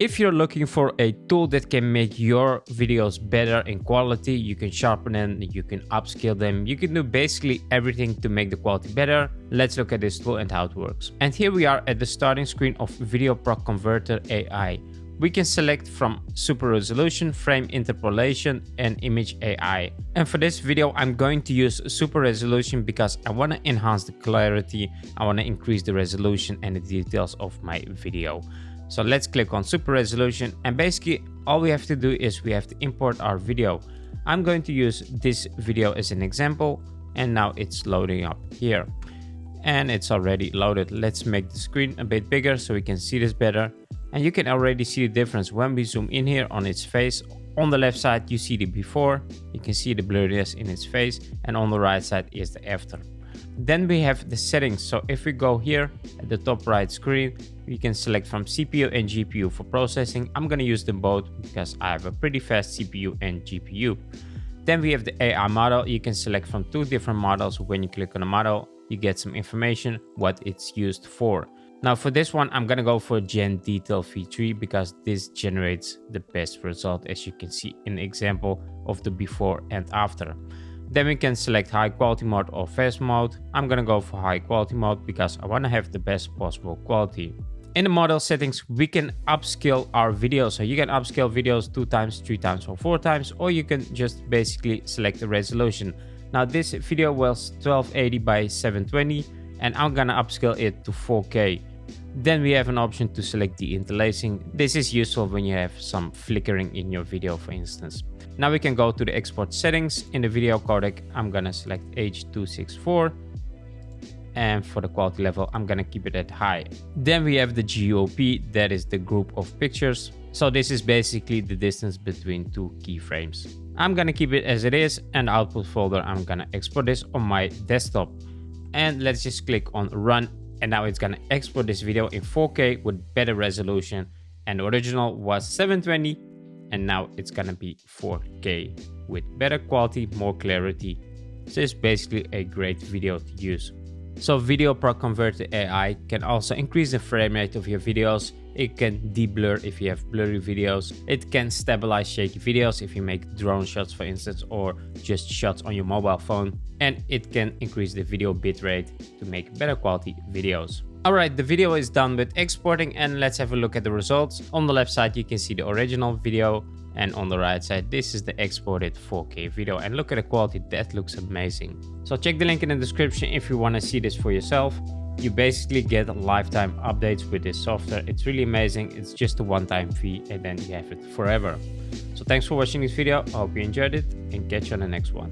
If you're looking for a tool that can make your videos better in quality, you can sharpen them, you can upscale them, you can do basically everything to make the quality better. Let's look at this tool and how it works. And here we are at the starting screen of VideoProc Converter AI. We can select from super resolution, frame interpolation, and image AI. And for this video, I'm going to use super resolution because I want to enhance the clarity, I want to increase the resolution and the details of my video. So let's click on super resolution, and basically all we have to do is we have to import our video. I'm going to use this video as an example, and now it's loading up here. And it's already loaded. Let's make the screen a bit bigger so we can see this better. And you can already see the difference when we zoom in here on its face. On the left side you see the before, you can see the blurriness in its face, and on the right side is the after. Then we have the settings. So if we go here at the top right screen, we can select from CPU and GPU for processing. I'm going to use them both because I have a pretty fast CPU and GPU. Then we have the AI model. You can select from two different models. When you click on a model, you get some information what it's used for. Now for this one, I'm going to go for Gen Detail V3 because this generates the best result, as you can see in the example of the before and after. Then we can select high quality mode or fast mode. I'm gonna go for high quality mode because I want to have the best possible quality. In the model settings, we can upscale our videos. So you can upscale videos 2 times, 3 times, or 4 times, or you can just basically select the resolution. Now this video was 1280 by 720, and I'm gonna upscale it to 4K. Then we have an option to select the interlacing. This is useful when you have some flickering in your video, for instance. Now we can go to the export settings. In the video codec, I'm gonna select H.264. And for the quality level, I'm gonna keep it at high. Then we have the GOP, that is the group of pictures. So this is basically the distance between two keyframes. I'm gonna keep it as it is, and the output folder, I'm gonna export this on my desktop. And let's just click on run. And now it's gonna export this video in 4K with better resolution. And the original was 720, and now it's gonna be 4K with better quality, more clarity. So it's basically a great video to use. So VideoProc Converter AI can also increase the frame rate of your videos. It can de-blur if you have blurry videos. It can stabilize shaky videos if you make drone shots, for instance, or just shots on your mobile phone. And it can increase the video bitrate to make better quality videos. Alright, the video is done with exporting, and let's have a look at the results. On the left side you can see the original video, and on the right side this is the exported 4K video, and look at the quality, that looks amazing. So check the link in the description if you want to see this for yourself. You basically get lifetime updates with this software. It's really amazing. It's just a one-time fee and then you have it forever. So thanks for watching this video. I hope you enjoyed it, and catch you on the next one.